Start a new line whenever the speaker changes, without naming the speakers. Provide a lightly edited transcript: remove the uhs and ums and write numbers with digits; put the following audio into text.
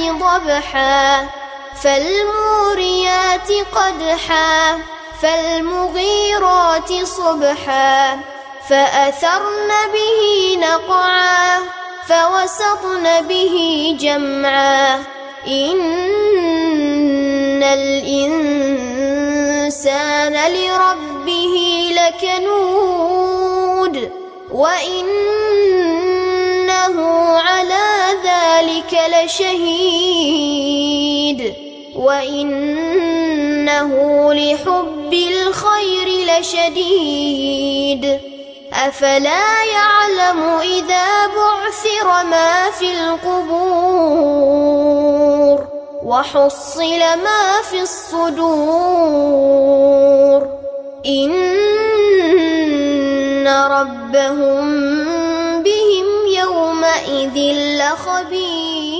ضبحا فالموريات قدحا فالمغيرات صبحا فأثرن به نقعا فوسطن به جمعا إن الإنسان لربه لكنود وإنه على ذلك لشهيد وإنه لحب الخير لشديد أفلا يعلم إذا بعثر ما في القبور وحصل ما في الصدور إن ربهم بهم يومئذ لخبير.